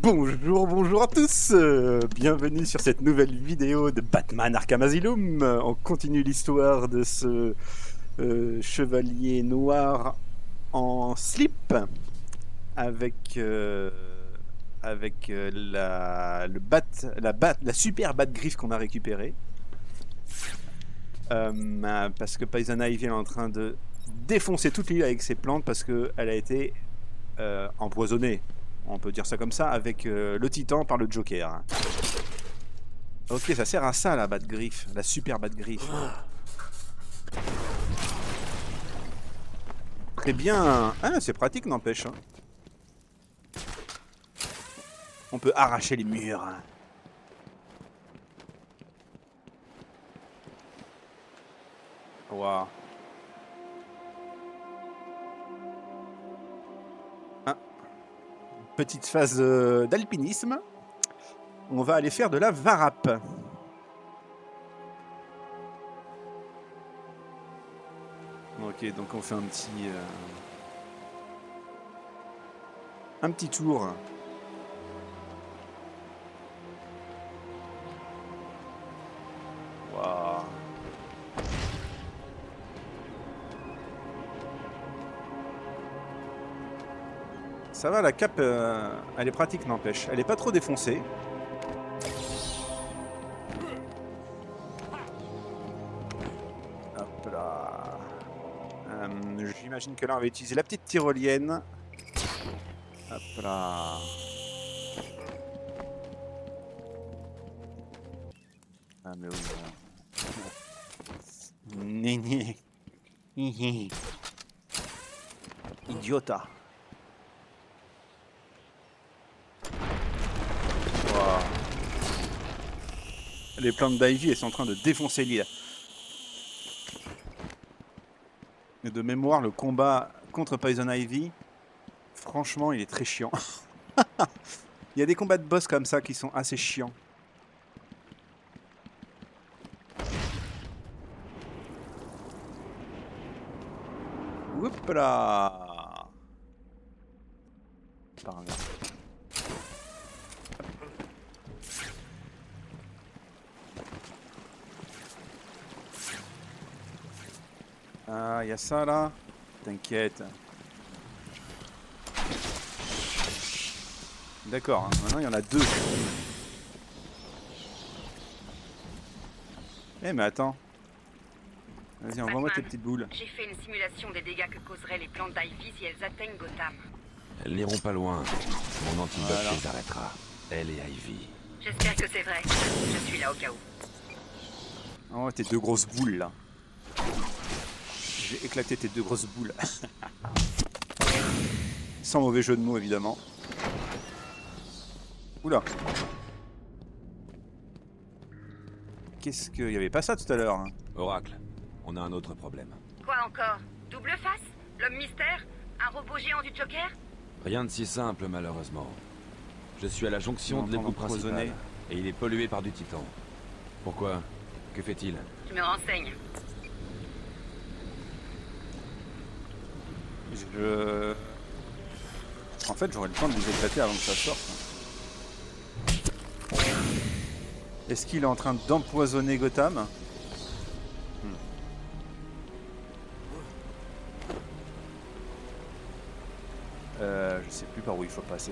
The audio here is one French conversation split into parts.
Bonjour à tous, bienvenue sur cette nouvelle vidéo de Batman Arkham Asylum. On continue l'histoire de ce chevalier noir en slip avec la super Bat-Griffe qu'on a récupérée. Parce que Poison Ivy est en train de défoncer toute l'île avec ses plantes parce qu'elle a été empoisonnée. On peut dire ça comme ça, avec le Titan par le Joker. Ok, ça sert à ça la Bat-Griffe, la super Bat-Griffe. Très bien. Ah, c'est pratique, n'empêche. Hein. On peut arracher les murs. Waouh. Petite phase d'alpinisme. On va aller faire de la varap. Ok, donc on fait un petit tour. Waouh. Ça va, la cape, elle est pratique, n'empêche. Elle est pas trop défoncée. Hop là. J'imagine que là, on va utiliser la petite tyrolienne. Hop là. Ah, mais oui. Néné. Idiota. Les plantes d'Ivy, elles sont en train de défoncer l'île. Et de mémoire, le combat contre Poison Ivy, franchement, il est très chiant. Il y a des combats de boss comme ça qui sont assez chiants. Oups là. Par là. Ah, il y a ça là. T'inquiète. D'accord, hein. Maintenant il y en a deux. Eh mais attends. Vas-y, envoie-moi tes petites boules. J'ai fait une simulation des dégâts que causeraient les plantes d'Ivy si elles atteignent Gotham. Elles n'iront pas loin. Mon antidote les arrêtera. Elle et Ivy. J'espère que c'est vrai. Je suis là au cas où. Oh, tes deux grosses boules là. J'ai éclaté tes deux grosses boules. Sans mauvais jeu de mots, évidemment. Oula. Qu'est-ce que... Il n'y avait pas ça tout à l'heure. Hein. Oracle, on a un autre problème. Quoi encore? Double face? L'homme mystère? Un robot géant du Joker? Rien de si simple, malheureusement. Je suis à la jonction de l'égout principal, et il est pollué par du titan. Pourquoi? Que fait-il? Je me renseigne. En fait, j'aurais le temps de les éclater avant que ça sorte. Est-ce qu'il est en train d'empoisonner Gotham? Je sais plus par où il faut passer.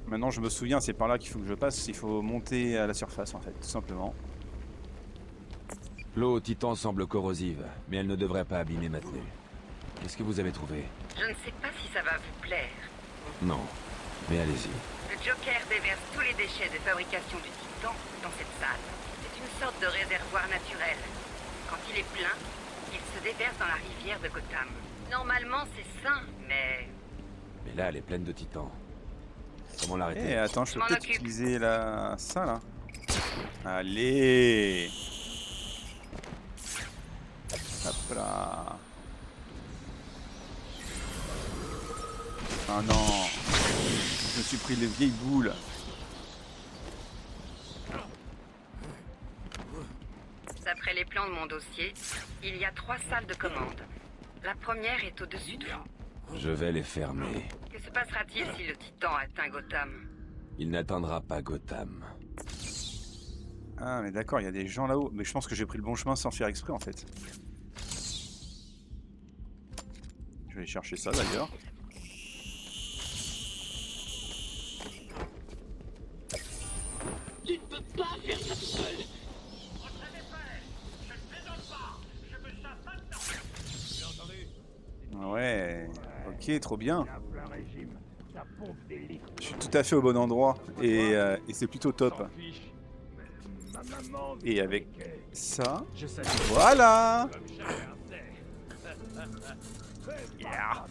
Maintenant je me souviens, c'est par là qu'il faut que je passe, il faut monter à la surface en fait, tout simplement. L'eau au titan semble corrosive, mais elle ne devrait pas abîmer ma tenue. Qu'est-ce que vous avez trouvé? Je ne sais pas si ça va vous plaire. Non, mais allez-y. Le Joker déverse tous les déchets de fabrication du Titan dans cette salle. C'est une sorte de réservoir naturel. Quand il est plein, il se déverse dans la rivière de Gotham. Normalement c'est sain, mais... Mais là, elle est pleine de titans. Comment l'arrêter? Eh attends, je peux peut-être utiliser ça là. Allez. Hop là. Ah non. me suis pris les vieilles boules. D'après les plans de mon dossier, il y a 3 salles de commande. La première est au-dessus de vous. Je vais les fermer. Que se passera-t-il si le Titan atteint Gotham? Il n'atteindra pas Gotham. Ah mais d'accord, il y a des gens là-haut. Mais je pense que j'ai pris le bon chemin sans faire exprès en fait. Je vais aller chercher ça d'ailleurs. Tu ne peux pas faire ça tout seul. Ouais, ok, trop bien. Je suis tout à fait au bon endroit et c'est plutôt top. Et avec ça, voilà. Yeah.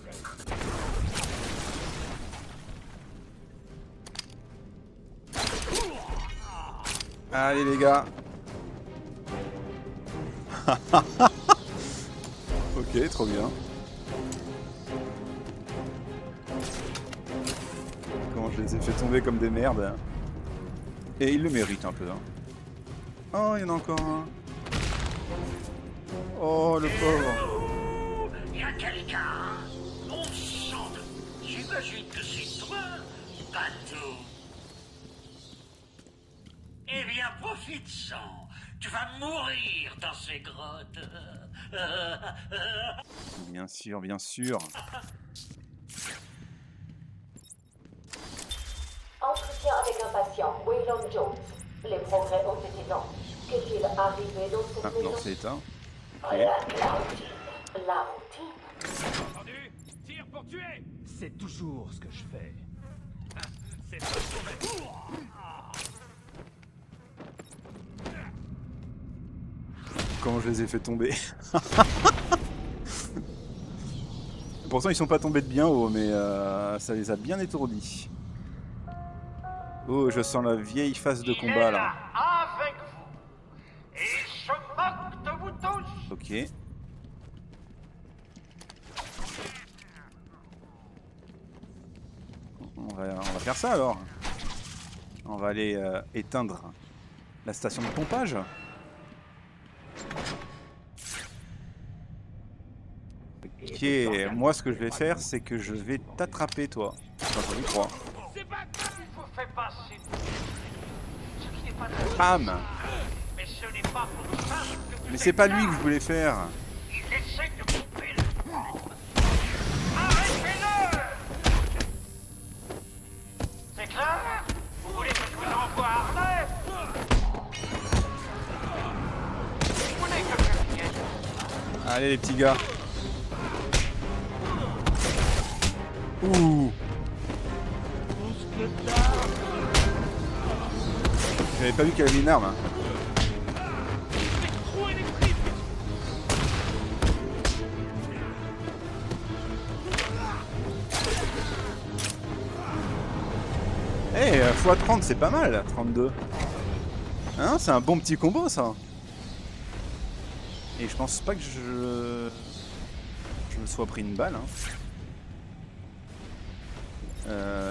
Allez les gars. Ok, trop bien. Comment je les ai fait tomber comme des merdes. Et ils le méritent un peu. Hein. Oh, il y en a encore un. Oh, le pauvre. Y a quelqu'un? Bon sang de... J'imagine que c'est toi, bateau. Eh bien, profite-en. Tu vas mourir dans ces grottes. Bien sûr, bien sûr. Entretien avec un patient, Waylon Jones. Les progrès ont été lents. Qu'est-il arrivé dans cette Ah, maison? non, c'est éteint. Ok. La routine. La routine. Entendu? Tire pour tuer! C'est toujours ce que je fais. Ah, c'est pas ce Comment je les ai fait tomber. Pourtant ils sont pas tombés de bien haut, mais ça les a bien étourdis. Oh, je sens la vieille phase de combat là. Avec vous. Et il se moque de vous tous. Ok. On va faire ça alors. On va aller éteindre la station de pompage. Ok, moi ce que je vais faire, c'est que je vais t'attraper toi. Enfin, j'en ai 3. C'est pas comme il vous fait passer. Ce qui n'est pas très... Bam! Mais ce n'est pas pour ça que vous... Mais c'est pas lui que je voulais faire. Il essaie de couper le... Arrêtez-le! C'est clair? Vous voulez que je vous envoie à Harley? Vous voulez que je vienne? Allez les petits gars. Ouh! J'avais pas vu qu'elle avait une arme. Hein. Eh, x30 c'est pas mal, 32. Hein, c'est un bon petit combo ça. Et je pense pas que je me sois pris une balle. Hein.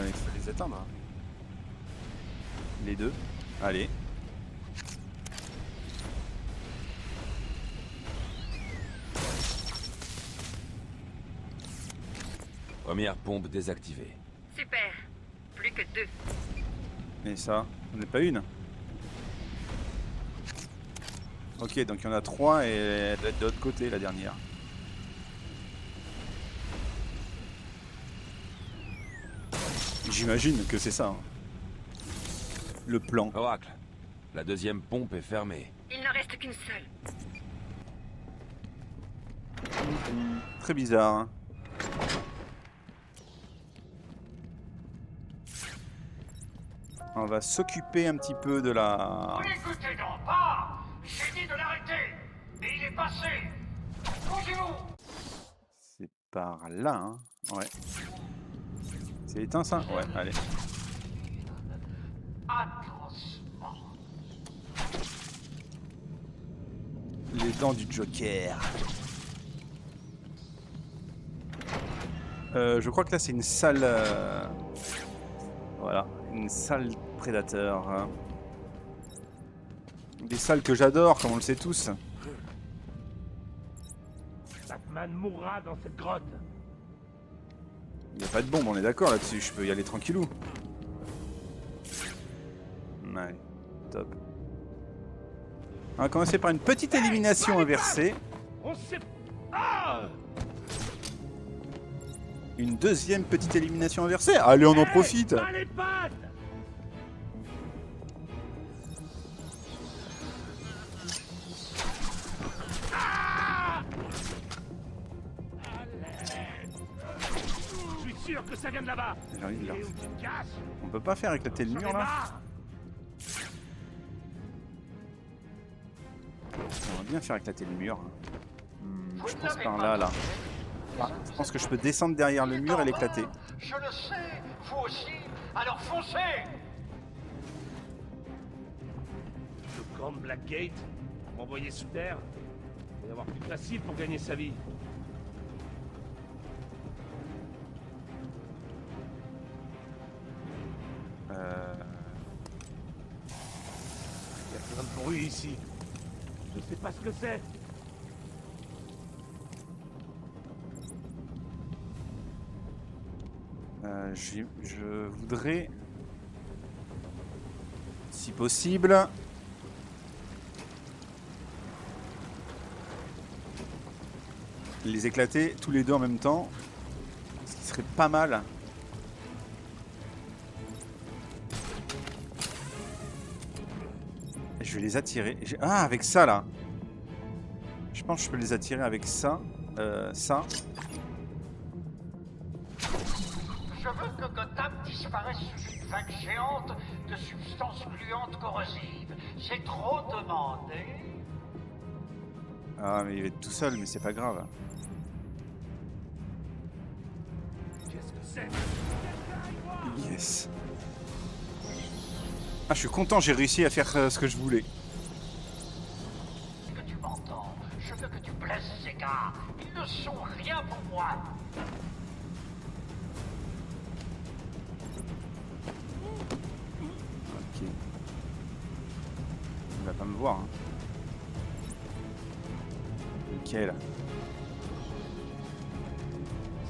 Il faut les éteindre. Hein. Les deux. Allez. Première pompe désactivée. Super. Plus que 2. Et ça, on n'est pas une. Ok, donc il y en a 3 et elle doit être de l'autre côté la dernière. J'imagine que c'est ça. Hein. Le plan. Oracle, la deuxième pompe est fermée. Il n'en reste qu'une seule. Très bizarre. Hein. On va s'occuper un petit peu de la... Vous l'écoutez donc pas! J'ai dit de l'arrêter! Et il est passé! Bougez-vous! C'est par là, hein. Ouais. C'est éteint ça? Ouais, allez. Atrocement! Les dents du Joker. Je crois que là c'est une salle... salle prédateur. Hein. Des salles que j'adore, comme on le sait tous. Batman mourra dans cette grotte. Il n'y a pas de bombe, on est d'accord là-dessus. Je peux y aller tranquillou. Ouais, top. On va commencer par une petite élimination inversée. On sait... Ah! Une deuxième petite élimination inversée. Allez, on en profite. Pas les pattes! Ah! Je suis sûr que ça vient de là-bas. J'ai envie de leur- Et où tu te caches? On peut pas faire éclater le J'en ai mur là. marre. On va bien faire éclater le mur. Je pense par là, là. Ah, je pense que je peux descendre derrière le mur et l'éclater. Je le sais, vous aussi, alors foncez! Le camp de Blackgate, m'envoyer sous terre, il va y avoir plus facile pour gagner sa vie. Il y a plein de bruit ici. Je sais pas ce que c'est. Je voudrais, si possible, les éclater tous les deux en même temps, ce qui serait pas mal. Je vais les attirer. Ah, avec ça là. Je pense que je peux les attirer avec ça, ça. Je veux que Gotham disparaisse sous une vague géante de substances gluantes corrosives. C'est trop demandé. Ah, mais il va être tout seul, mais c'est pas grave. Qu'est-ce que c'est? Yes. Ah, je suis content, j'ai réussi à faire ce que je voulais. Que tu m'entends? Je veux que tu blesses ces gars. Ils ne sont rien pour moi. Ok. Il va pas me voir. Hein. Nickel.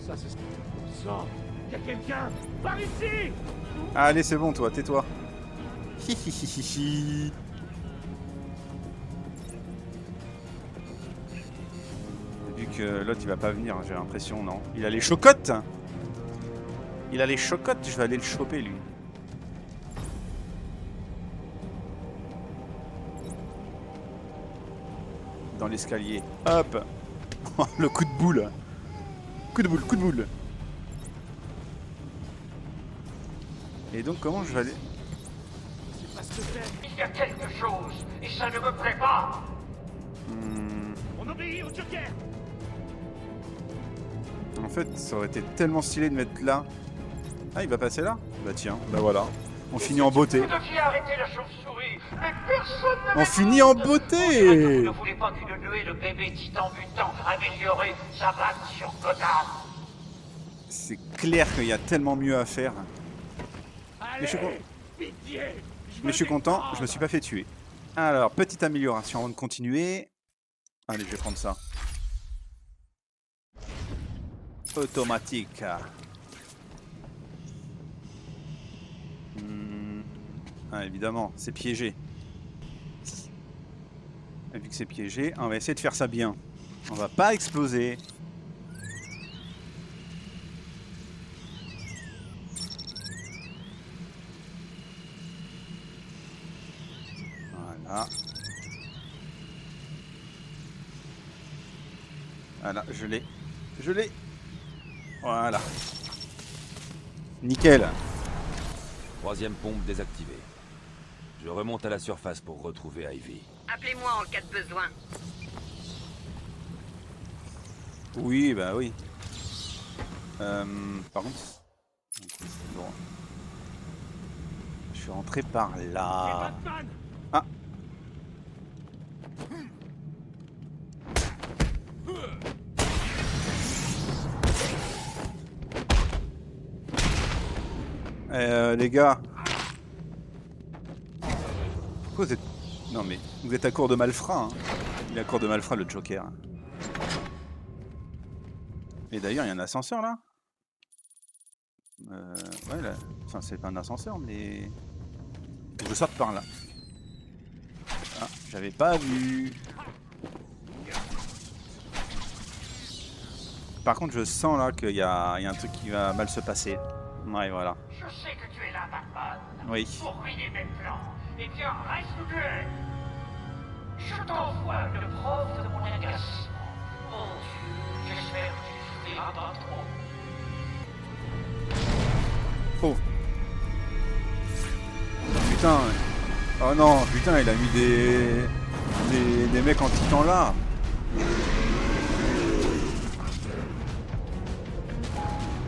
Ça, c'est ce qu'on sent. Il y a quelqu'un par ici! Allez, c'est bon, toi, tais-toi. Hihihihi. Vu que l'autre il va pas venir, j'ai l'impression, non. Il a les chocottes. Il a les chocottes, je vais aller le choper lui. Dans l'escalier. Hop. Le coup de boule. Coup de boule, coup de boule. Et donc comment je vais aller... C'est pas ce que c'est. Il y a quelque chose, et ça ne me plaît pas. On obéit au Joker! En fait, ça aurait été tellement stylé de mettre là. Ah, il va passer là? Bah tiens, bah voilà. On finit en beauté. Vous deviez arrêter la chauve-souris, mais personne ne On m'a finit en Vous beauté! ne voulez pas qu'une nuée de bébés titans mutants améliorés s'abatte sur Gotham. C'est clair qu'il y a tellement mieux à faire. Allez, je suis con- pitié, Mais je suis content, je me suis pas fait tuer. Alors, petite amélioration avant de continuer. Allez, je vais prendre ça. Automatique. Ah, évidemment, c'est piégé. Et vu que c'est piégé, on va essayer de faire ça bien. On va pas exploser. Voilà. Voilà, je l'ai. Je l'ai. Voilà. Nickel. Troisième pompe désactivée. Je remonte à la surface pour retrouver Ivy. Appelez-moi en cas de besoin. Oui, bah oui. Par contre... Bon. Je suis rentré par là. Batman! Ah. Les gars, Pourquoi vous êtes... Non mais, vous êtes à court de malfrats, hein. Il est à court de malfrats, le Joker. Et d'ailleurs, il y a un ascenseur, là. Ouais, là... Enfin, c'est pas un ascenseur, mais... Faut que je sorte par là. Ah, j'avais pas vu. Par contre, je sens là qu'il y a un truc qui va mal se passer. Ouais, voilà. Je sais que tu es là, Batman. Oui. Pour ruiner mes plans. Eh bien, reste où tu es. Je t'envoie le prof de mon agacement. Mon Dieu, j'espère que tu souffriras pas trop. Oh. Putain. Oh non, putain, il a mis des mecs en titan là.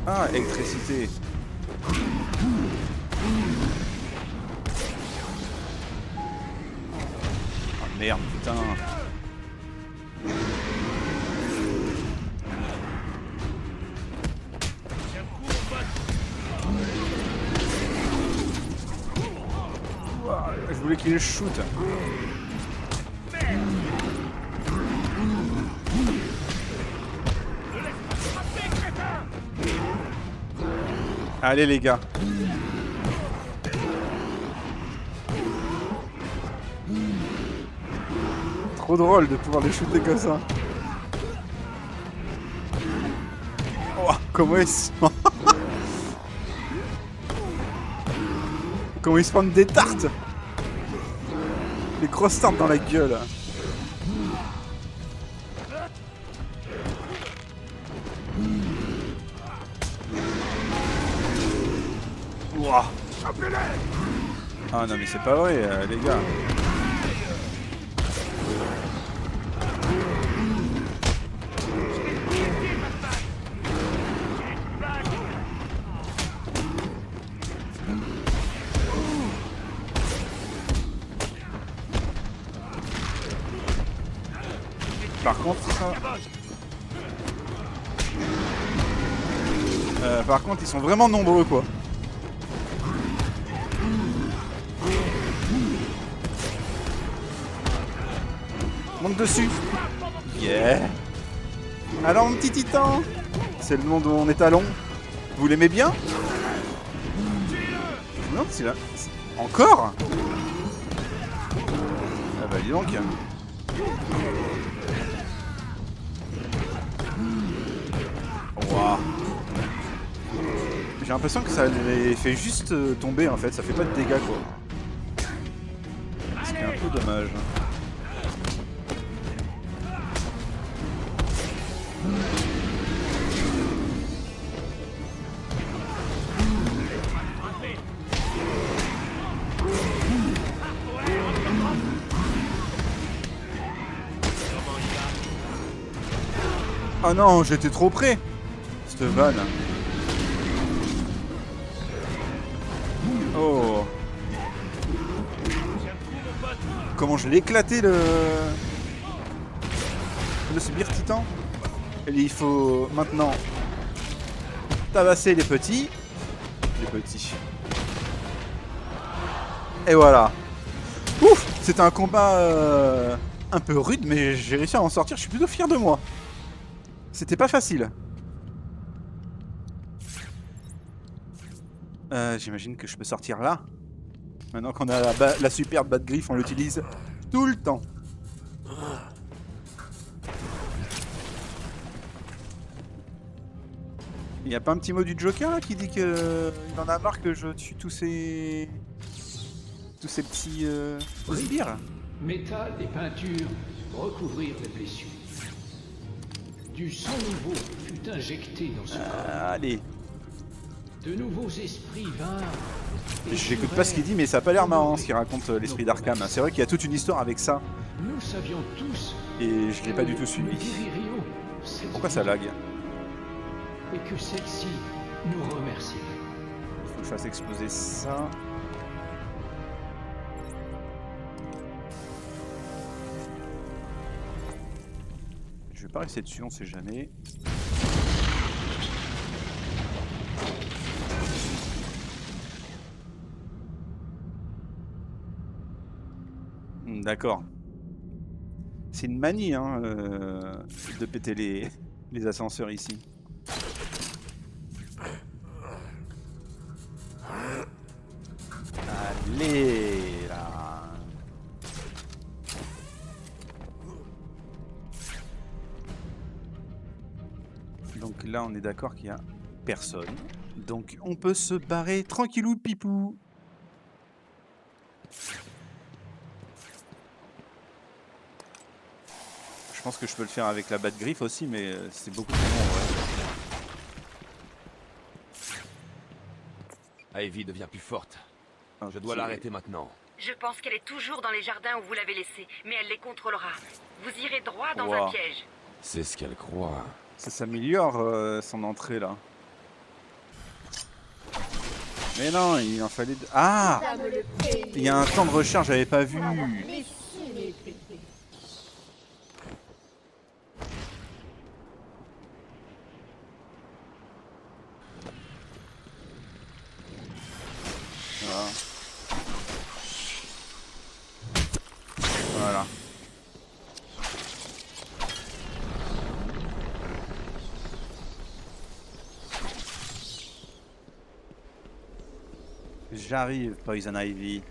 Ah, électricité. Ah merde, putain. Je voulais qu'il shoot. Allez les gars. Trop drôle de pouvoir les shooter comme ça. Oh, comment ils se... Comment ils se prennent des tartes. Les grosses tartes dans la gueule. Ouah. Ah non mais c'est pas vrai les gars. Par contre, ils sont vraiment nombreux, quoi. Monte dessus. Yeah. Alors, mon petit titan, c'est le nom de mon étalon. Vous l'aimez bien? Non, c'est là. Encore? Ah bah, dis donc. Waouh. J'ai l'impression que ça les fait juste tomber en fait, ça fait pas de dégâts quoi. C'est un peu dommage. Oh non, j'étais trop près. Cette vanne. Oh. Comment je l'ai éclaté le sbire titan. Et il faut maintenant tabasser les petits. Et voilà. Ouf, c'était un combat un peu rude, mais j'ai réussi à en sortir. Je suis plutôt fier de moi. C'était pas facile. J'imagine que je peux sortir là. Maintenant qu'on a la superbe Batgriffe, on l'utilise tout le temps. Il y a pas un petit mot du Joker là qui dit qu'il en a marre que je tue tous ces petits sbires. Métal et peinture recouvrirent les blessures. Du sang nouveau fut injecté dans ce corps. Allez. De nouveaux esprits vinrent. J'écoute pas ce qu'il dit, mais ça a pas l'air marrant ce qu'il raconte l'esprit d'Arkham. C'est vrai qu'il y a toute une histoire avec ça. Nous savions tous. Et je l'ai pas du tout suivi. Pourquoi ça lag? Et que celle-ci nous remercie. Il faut que je fasse exploser ça. Je vais pas rester dessus, on sait jamais. D'accord. C'est une manie hein, de péter les ascenseurs ici. Allez là. Donc là on est d'accord qu'il y a personne. Donc on peut se barrer tranquillou pipou. Je pense que je peux le faire avec la batte griffe aussi, mais c'est beaucoup plus long. Ouais. Ivy devient plus forte. Okay. Je dois l'arrêter maintenant. Je pense qu'elle est toujours dans les jardins où vous l'avez laissée, mais elle les contrôlera. Vous irez droit dans un piège. C'est ce qu'elle croit. Ça s'améliore son entrée là. Mais non, il en fallait... Ah! Il y a un temps de recharge, j'avais pas vu. Voilà. J'arrive, Poison Ivy.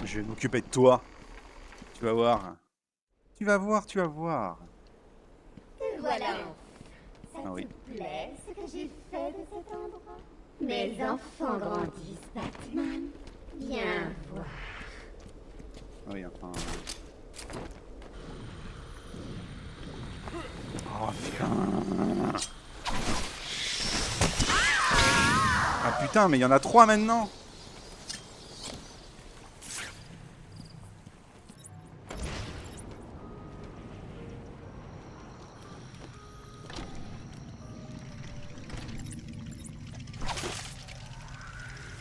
Je vais m'occuper de toi. Tu vas voir. Tu vas voir, tu vas voir. Voilà. Ça Ah oui. te plaît ce que j'ai fait de cet endroit? Mes enfants grandissent, Batman. Viens voir. Oui, enfin... Oh, viens. Ah putain, mais il y en a 3 maintenant.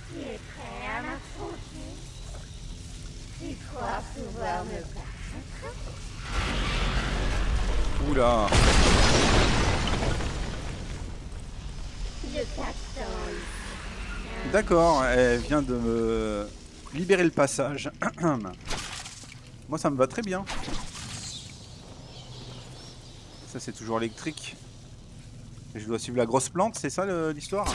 Tu es prêt à m'affronter? Tu crois pouvoir me battre? Oula. Je t'attends ici. D'accord, elle vient de me libérer le passage. Moi ça me va très bien. Ça c'est toujours électrique. Et je dois suivre la grosse plante, c'est ça l'histoire?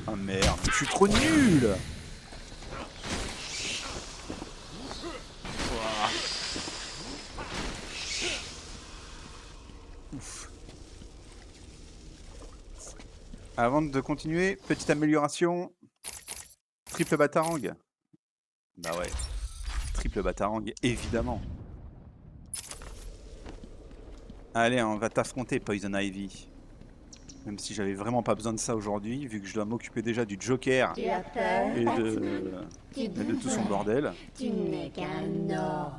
Ah merde, je suis trop nul! Ouf. Avant de continuer, petite amélioration. Triple batarang. Bah ouais. Triple batarang, évidemment. Allez, on va t'affronter, Poison Ivy. Même si j'avais vraiment pas besoin de ça aujourd'hui, vu que je dois m'occuper déjà du Joker Tu as peur, et Batman? de tout son bordel. Tu n'es qu'un homme.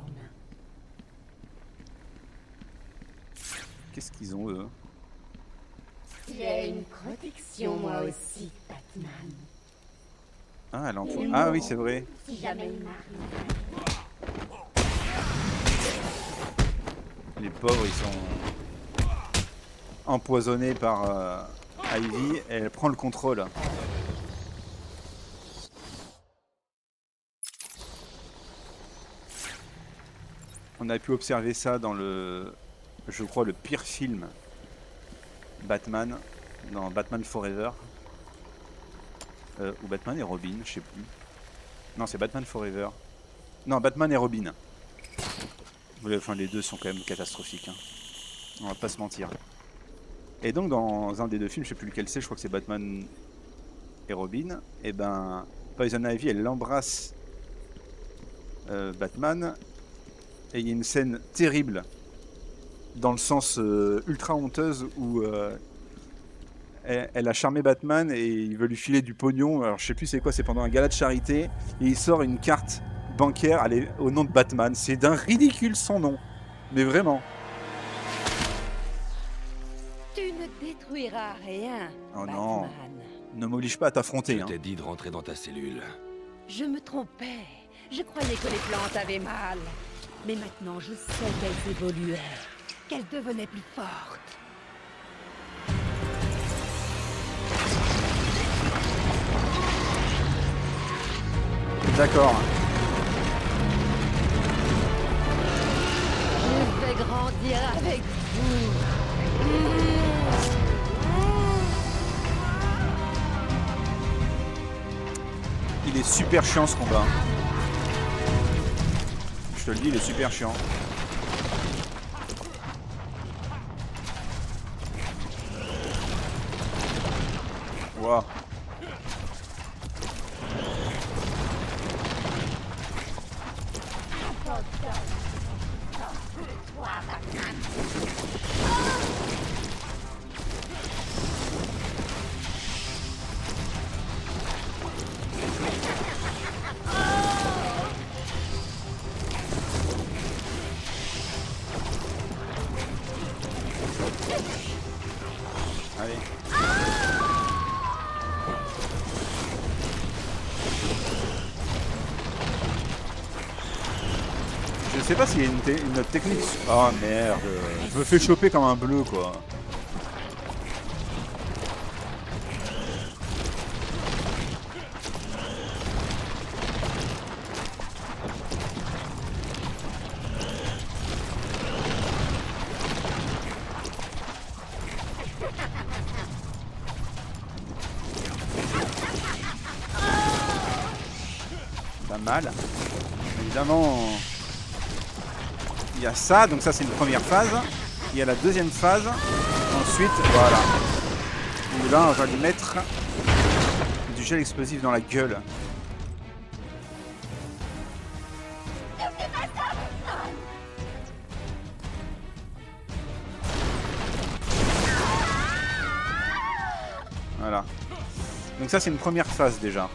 Qu'est-ce qu'ils ont, eux? J'ai une protection, moi aussi, Batman. Ah, elle emploie... Ah oui, c'est vrai. Si jamais il m'arrive. Les pauvres, ils sont empoisonnés par Ivy et elle prend le contrôle. On a pu observer ça dans le, je crois, le pire film Batman, dans Batman Forever. Ou Batman et Robin, je sais plus. Non, c'est Batman Forever. Non, Batman et Robin. Enfin, les deux sont quand même catastrophiques. Hein. On va pas se mentir. Et donc, dans un des deux films, je sais plus lequel c'est, je crois que c'est Batman et Robin. Et ben, Poison Ivy, elle embrasse Batman. Et il y a une scène terrible, dans le sens ultra honteuse, où elle a charmé Batman et il veut lui filer du pognon. Alors, je sais plus c'est quoi, c'est pendant un gala de charité. Et il sort une carte bancaire au nom de Batman. C'est d'un ridicule sans nom. Mais vraiment. Tu ne détruiras rien, Oh Batman. non. Ne m'oblige pas à t'affronter. Je Hein. t'ai dit de rentrer dans ta cellule. Je me trompais. Je croyais que les plantes avaient mal. Mais maintenant, je sais qu'elles évoluaient, qu'elles devenaient plus fortes. D'accord. Je vais grandir avec vous. Il est super chiant ce combat. Je te le dis, il est super chiant. Wow. Allez. Je sais pas s'il y a une autre technique. Oh merde. Je me fais choper comme un bleu quoi. Pas mal. Évidemment, il y a ça, donc ça c'est une première phase. Il y a la deuxième phase. Ensuite, voilà. Et là, on va lui mettre du gel explosif dans la gueule. Voilà. Donc ça c'est une première phase déjà.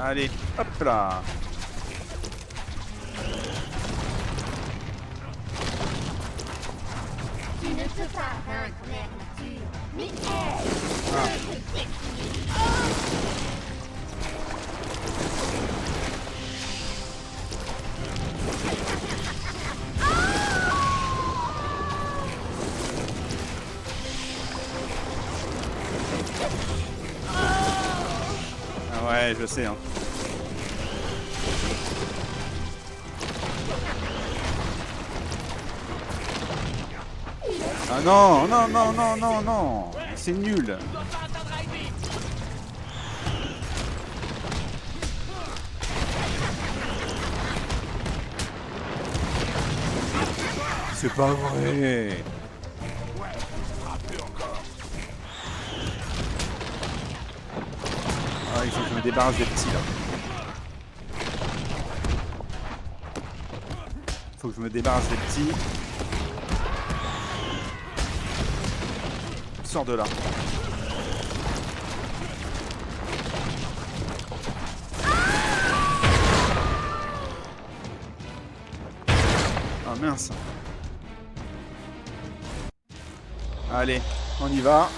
Allez, hop là. Tu ne peux pas vaincre la nature, mais elle peut te détruire. Ah ouais, je sais hein. Ah non, non, non, non, non, non. C'est nul. C'est pas vrai. Ah, il faut que je me débarrasse des petits là. Faut que je me débarrasse des petits. Sors de là. Ah mince. Allez, on y va.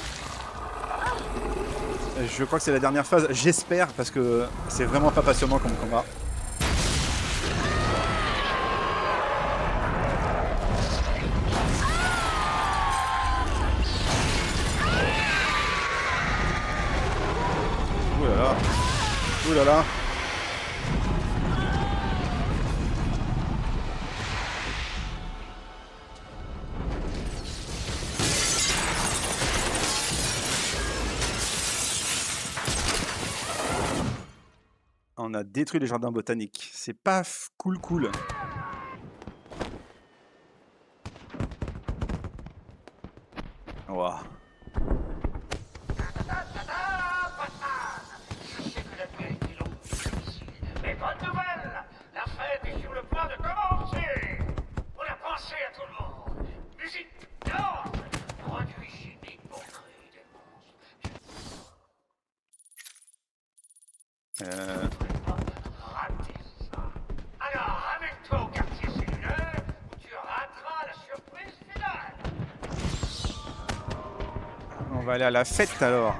Je crois que c'est la dernière phase. J'espère parce que c'est vraiment pas passionnant comme combat. Ouh là là. Ouh là là. On a détruit les jardins botaniques. C'est pas cool. Waouh. Mais bonne nouvelle! La fête est sur le point de commencer! On a pensé à tout le monde! Musique, danse, produits chimiques pour créer des monstres. Raté ça. Alors, ramène-toi au quartier cellulaire où tu rateras la surprise finale. On va aller à la fête alors.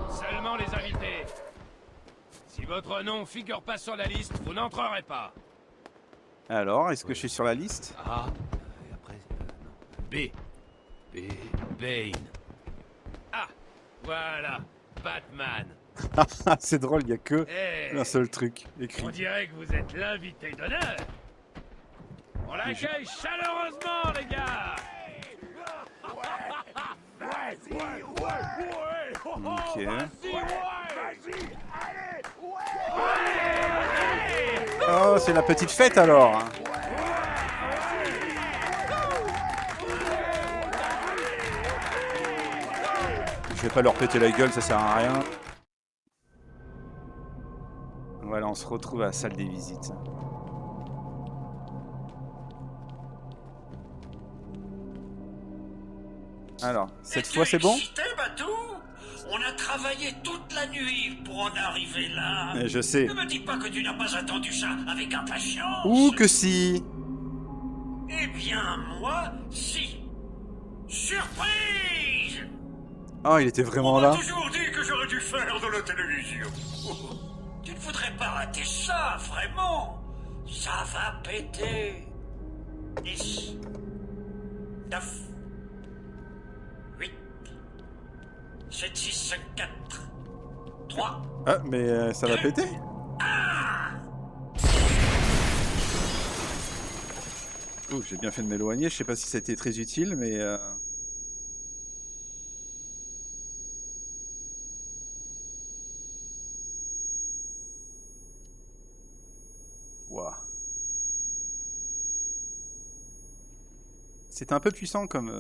Seulement les invités. Si votre nom figure pas sur la liste, vous n'entrerez pas. Alors, est-ce que je suis sur la liste? Ah, et après, non. Bane. Ah, voilà, Batman. C'est drôle, il n'y a que Eh, un seul truc écrit. on dirait que vous êtes l'invité d'honneur. On l'accueille chaleureusement, les gars. Ok. Vas-y, Oh, c'est la petite fête alors. Je vais pas leur péter la gueule, ça sert à rien. Voilà, on se retrouve à la salle des visites. Alors, cette fois c'est bon? Excité, Batou? On a travaillé toute la nuit pour en arriver là. Je sais. Ne me dis pas que tu n'as pas attendu ça avec impatience. Ou que si. Eh bien, moi, si. Surprise! Oh, il était vraiment On m'a là. toujours dit que j'aurais dû faire de la télévision. Tu ne voudrais pas rater ça, vraiment? Ça va péter. 10, 9, 8, 7, 6, 5, 4, 3. Ah, mais ça va péter. Oh, j'ai bien fait de m'éloigner. Je sais pas si ça a été très utile, mais... Ouah. C'est un peu puissant comme...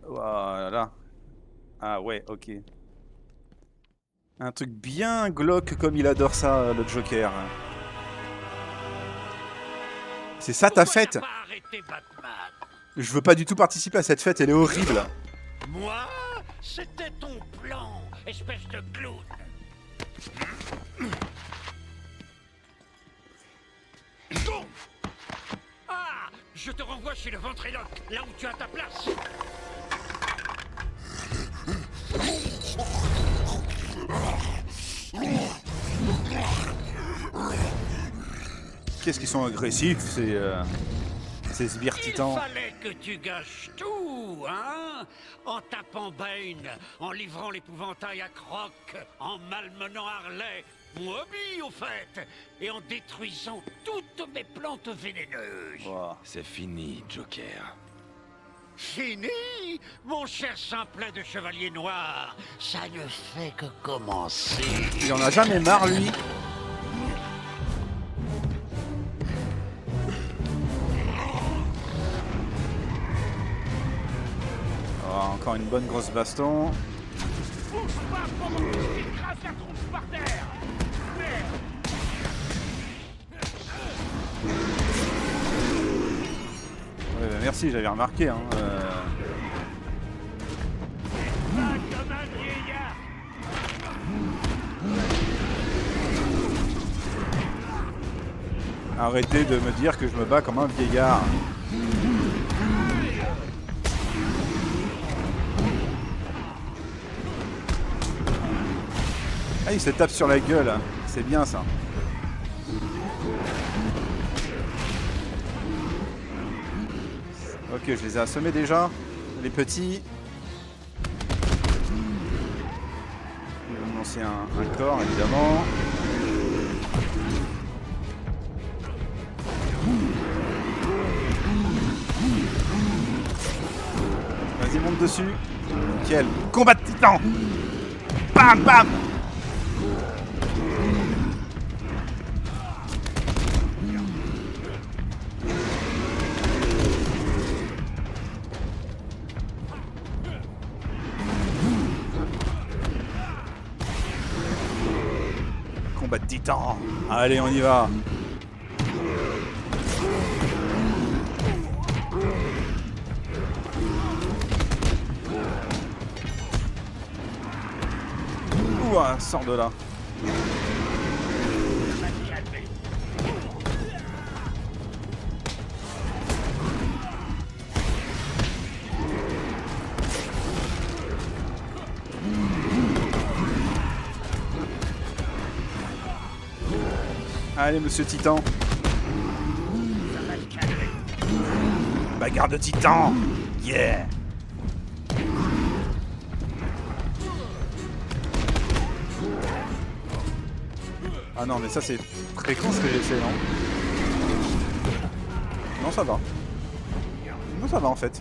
Voilà. Ah ouais, ok. Un truc bien glauque comme il adore ça, le Joker. C'est ça ta fête? Pourquoi t'as pas arrêté Batman? Je veux pas du tout participer à cette fête, elle est horrible. Moi, c'était ton plan, espèce de clown. Ah, je te renvoie chez le ventriloque, là où tu as ta place. Qu'est-ce qu'ils sont agressifs, ces sbires titans. Il fallait que tu gâches tout, hein? En tapant Bane, en livrant l'épouvantail à Croc, en malmenant Harley, Moby au fait, et en détruisant toutes mes plantes vénéneuses. Wow. C'est fini, Joker. Fini, mon cher simplet de chevalier noir. Ça ne fait que commencer. Il en a jamais marre, lui. Oh, encore une bonne grosse baston. bouge pas pendant que je t'écrase la tronche par terre. Merde. Ouais, bah merci, j'avais remarqué. Hein, Pas comme un vieillard. Arrêtez de me dire que je me bats comme un vieillard. Ah, il se tape sur la gueule. C'est bien ça. Ok, je les ai assommés déjà. Les petits. Ils vont lancer un corps, évidemment. Vas-y, monte dessus. Nickel. Combat de titan. Bam, bam. Combat de titan. Allez, on y va. Ouah, sors de là. Allez, monsieur Titan. Bagarre de Titan. Yeah. Ah non, mais ça c'est fréquent ce que j'ai fait, non? Non, ça va. Non, ça va en fait.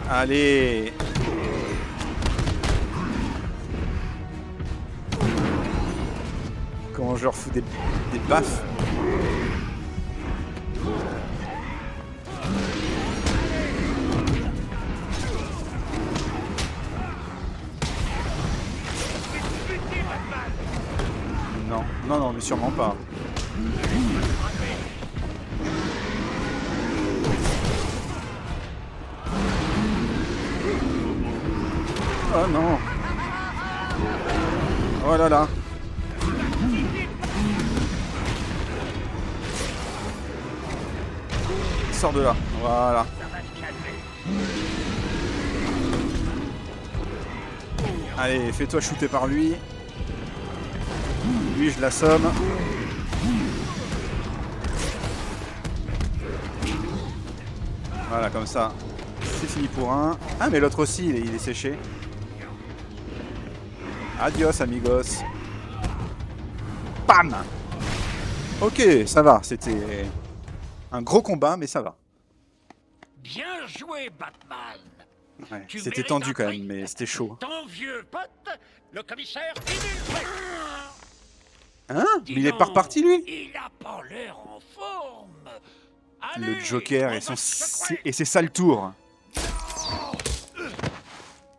Allez. Comment je leur fous des baffes. Non, non, non, mais sûrement pas. Oh non. Oh là là. Sors de là. Voilà. Allez, fais-toi shooter par lui. Lui, je l'assomme. Voilà, comme ça. C'est fini pour un. Ah, mais l'autre aussi, il est séché. Adios, amigos. Bam! Ok, ça va. C'était un gros combat, mais ça va. Bien joué, Batman. Ouais, c'était tendu quand même, mais c'était chaud. Ton vieux pote, le commissaire Inul. Hein? Mais il est pas reparti, lui? Il a pas l'air en forme. Le Allez, Joker et, on va se secouer. et ses sales tours.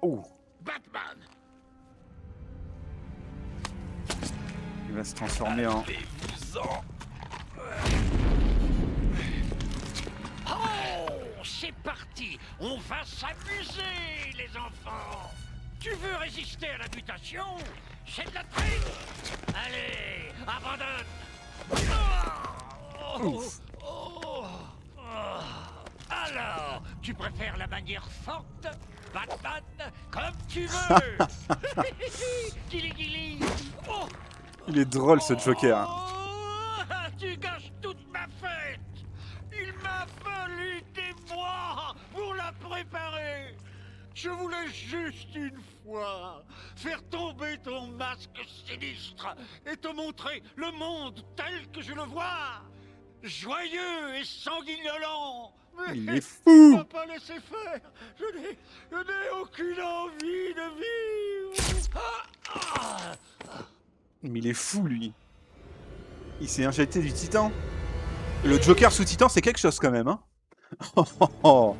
Oh, Batman. il va se transformer en... Oh, c'est parti. On va s'amuser, les enfants. Tu veux résister à la mutation? C'est de la triche. Allez, abandonne. Oh, oh, oh. Alors, tu préfères la manière forte, Batman, comme tu veux. Gili gili. Oh. Il est drôle, ce Joker. Oh, tu gâches toute ma fête. Il m'a fallu des mois pour la préparer. Je voulais juste une fois faire tomber ton masque sinistre et te montrer le monde tel que je le vois. Joyeux et sanguignolant. Mais Il est tu fou. m'as pas laissé faire. Je n'ai aucune envie de vivre. Mais il est fou, lui. Il s'est injecté du titan. Le Joker sous titan, c'est quelque chose quand même, hein. Oh, oh, oh.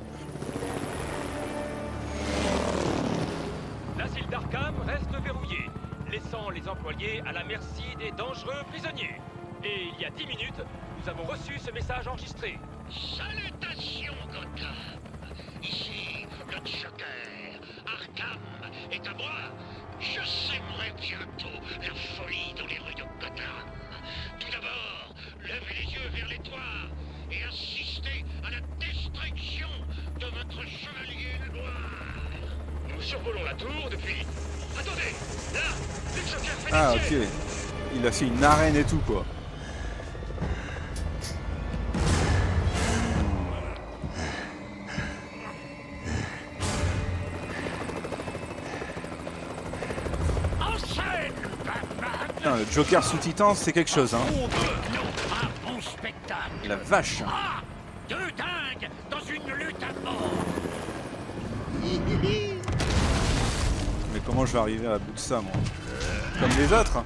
L'asile d'Arkham reste verrouillé, laissant les employés à la merci des dangereux prisonniers. Et il y a 10 minutes, nous avons reçu ce message enregistré. Salutations, Gotham. Ici, le Joker. Arkham est à moi. Je sèmerai bientôt la folie dans les rues de Gotham. Tout d'abord, levez les yeux vers les toits et assistez à la destruction de votre chevalier noir. Nous survolons la tour depuis... Attendez, là, le Joker fait Ah, des ok. siennes. Il a fait une arène et tout, quoi. En scène, Batman. Putain, le Joker sous titan, c'est quelque chose, hein. On veut, non, un bon spectacle. La vache. Ah, deux dingues dans une lutte à mort. Mais comment je vais arriver à bout de ça, moi? Comme les autres.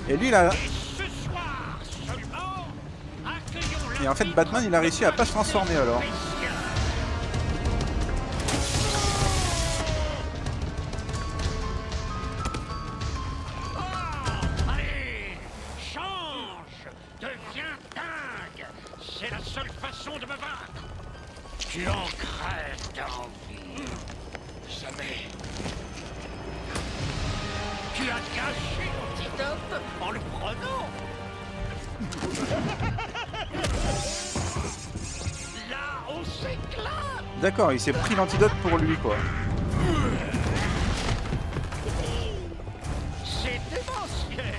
Et lui, là... Et ce soir seulement, accueillons Et en fait, Batman, il a réussi à pas se transformer, alors. Allez, change, deviens dingue. C'est la seule façon de me vaincre. Tu en crèves d'envie. Jamais. Tu as caché l'antidote en le prenant. Là, on s'éclate. D'accord, il s'est pris l'antidote pour lui, quoi. C'est démentiel.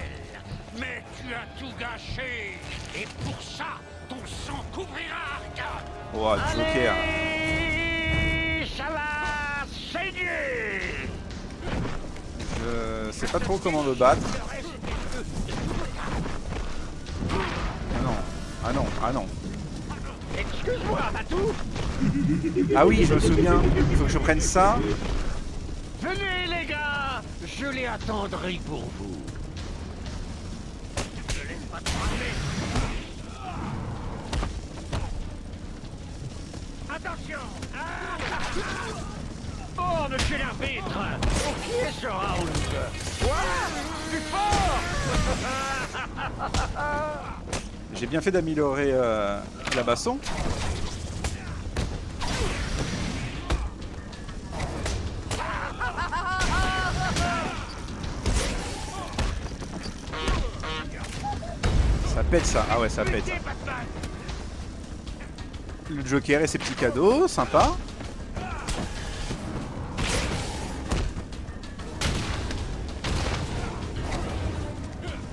Mais tu as tout gâché. Et pour ça, ton sang couvrira Arkham. Oh, Joker. Allez, ça va saigner. Je sais pas trop comment le battre. Ah non, ah non, ah non. Excuse-moi, Matou. Ah oui, je me souviens. Il faut que je prenne ça. Venez, les gars. Je l'ai attendri pour vous. Ne laisse pas te ramener. Attention. Oh, monsieur l'arbitre. Pour qui est ce round? Quoi? Plus fort. J'ai bien fait d'améliorer la baston. Ça pète ça, ah ouais ça pète. Le Joker et ses petits cadeaux, sympa.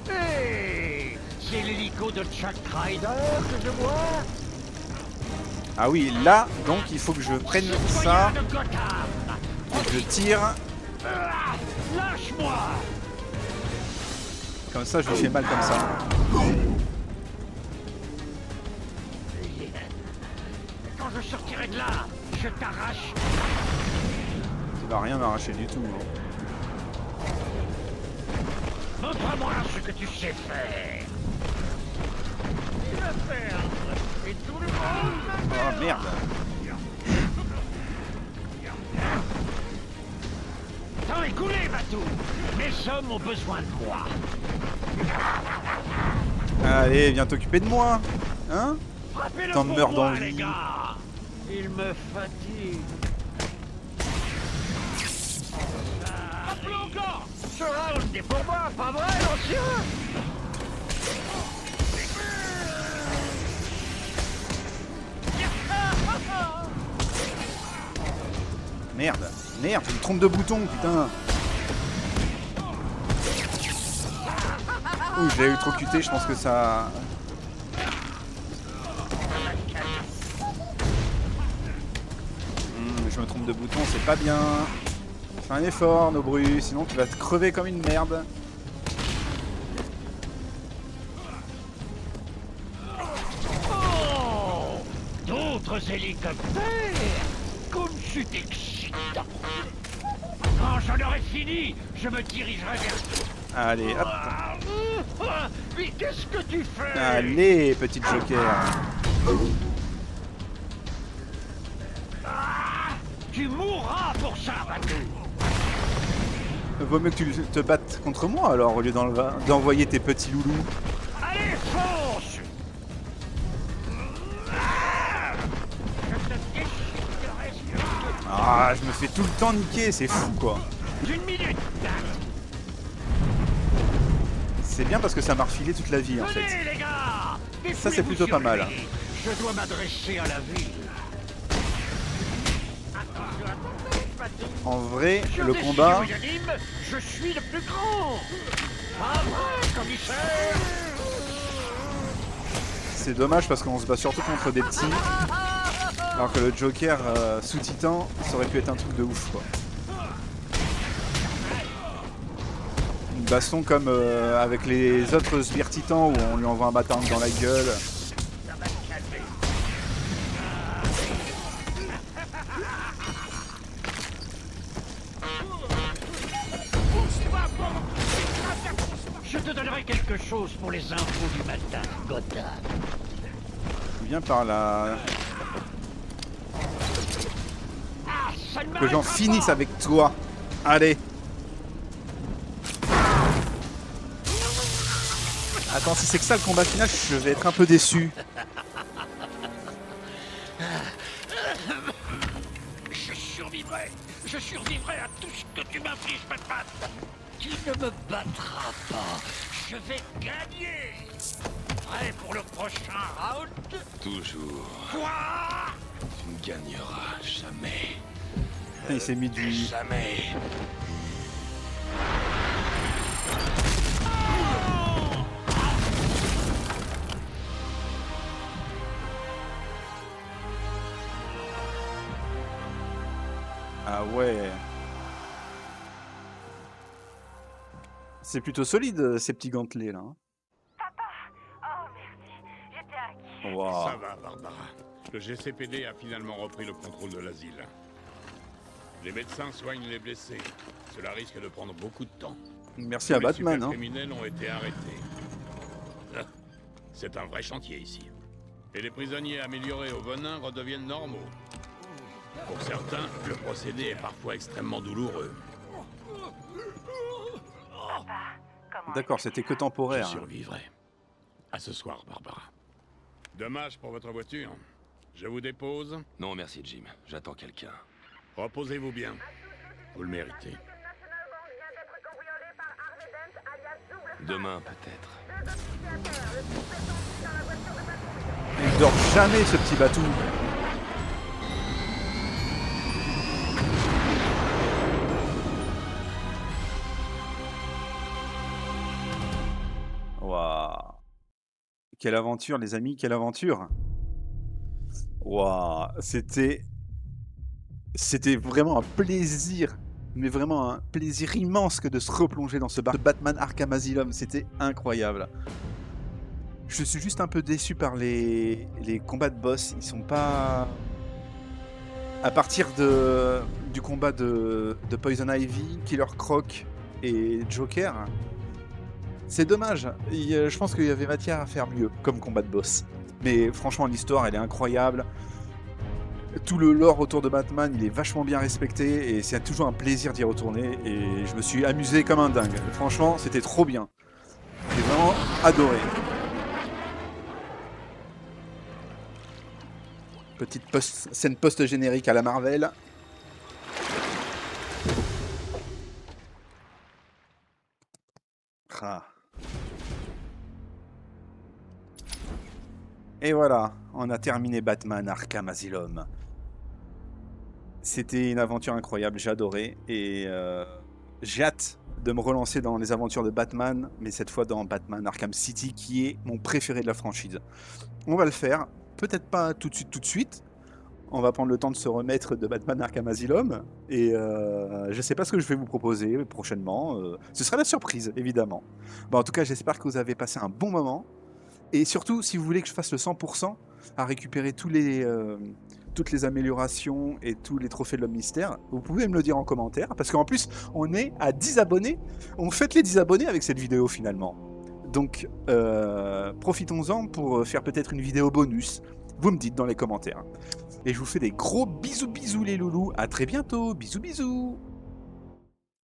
Hey, c'est l'hélico de Chuck Ryder que je vois. Ah oui, là, donc il faut que je prenne ça, que je tire. Lâche-moi. Comme ça, je lui fais mal comme ça. Quand je sortirai de là, je t'arrache. Tu vas rien m'arracher du tout. Hein. Montre-moi ce que tu sais faire. Il va perdre. Et tout le monde va Oh perdre. merde. Temps écoulé, Matou. Mes hommes ont besoin de moi. Allez, viens t'occuper de moi. Hein? Frappez-le T'en pour meurs moi, d'envie. les gars. Il me fatigue. Appelons encore. Ce round est pour moi, pas vrai, l'ancien? Merde. Merde, je me trompe de bouton, putain. Ouh, je l'ai électrocuté, je pense que ça... Je me trompe de bouton, c'est pas bien. Fais un effort, Nobru, sinon tu vas te crever comme une merde. Oh, d'autres hélicoptères. Comme c'est excitant. Quand j'en aurai fini, je me dirigerai vers... Allez, hop. Mais qu'est-ce que tu fais? Allez, petit Joker. Tu mourras pour ça, Matou. Vaut mieux que tu te battes contre moi alors, au lieu d'envoyer tes petits loulous. Allez, fonce. Je te déchiquerai. Ah, je me fais tout le temps niquer, c'est fou quoi. Une minute. C'est bien parce que ça m'a refilé toute la vie en fait. Venez, les gars. Ça, c'est plutôt pas mal. Je dois m'adresser à la ville. Attention à ton tête, Matou. En vrai, Sur le des combat, studios unanimes, je suis le plus grand. Pas vrai, commissaire? c'est dommage parce qu'on se bat surtout contre des petits. Alors que le Joker sous Titan, ça aurait pu être un truc de ouf quoi. Une baston comme avec les autres sbires Titans où on lui envoie un bâtard dans la gueule. Je te donnerai quelque chose pour les infos du matin, Gotham. Viens par là. Ah, ça ne Que j'en m'arrêtera finisse pas. avec toi. Allez. Attends, si c'est que ça le combat final, je vais être un peu déçu. je survivrai à tout ce que tu m'infliges, Batman. Tu ne me battras pas. Je vais gagner. Prêt pour le prochain round? Toujours. Quoi? Tu ne gagneras jamais. Il s'est mis du... Jamais. Ah ouais. C'est plutôt solide ces petits gantelets là. Hein. Oh, merci. J'étais acquis. Wow. Ça va, Barbara. Le GCPD a finalement repris le contrôle de l'asile. Les médecins soignent les blessés. Cela risque de prendre beaucoup de temps. Merci à Batman. Les Hein. criminels ont été arrêtés. C'est un vrai chantier ici. Et les prisonniers améliorés au venin redeviennent normaux. Pour certains, le procédé est parfois extrêmement douloureux. D'accord, c'était que Je temporaire. survivrai. À ce soir, Barbara. Dommage pour votre voiture. Je vous dépose. Non, merci, Jim. J'attends quelqu'un. Reposez-vous bien. Vous le méritez. Demain, peut-être. Il dort jamais ce petit batou. Waouh. Quelle aventure les amis, quelle aventure. Waouh, c'était vraiment un plaisir, mais vraiment un plaisir immense que de se replonger dans ce Batman Arkham Asylum, c'était incroyable. Je suis juste un peu déçu par les combats de boss, ils sont pas... À partir du combat de Poison Ivy, Killer Croc et Joker, c'est dommage, je pense qu'il y avait matière à faire mieux comme combat de boss. Mais franchement l'histoire elle est incroyable. Tout le lore autour de Batman, il est vachement bien respecté et c'est toujours un plaisir d'y retourner et je me suis amusé comme un dingue. Franchement, c'était trop bien. J'ai vraiment adoré. Petite scène post-générique à la Marvel. Ah. Et voilà, on a terminé Batman Arkham Asylum. C'était une aventure incroyable, j'ai adoré et j'ai hâte de me relancer dans les aventures de Batman, mais cette fois dans Batman Arkham City qui est mon préféré de la franchise. On va le faire, peut-être pas tout de suite. On va prendre le temps de se remettre de Batman Arkham Asylum et je sais pas ce que je vais vous proposer prochainement. Ce sera la surprise, évidemment. Bon, en tout cas, j'espère que vous avez passé un bon moment. Et surtout, si vous voulez que je fasse le 100% à récupérer toutes les améliorations et tous les trophées de l'homme mystère, vous pouvez me le dire en commentaire. Parce qu'en plus, on est à 10 abonnés. On fête les 10 abonnés avec cette vidéo finalement. Donc, profitons-en pour faire peut-être une vidéo bonus. Vous me dites dans les commentaires. Et je vous fais des gros bisous les loulous. À très bientôt. Bisous.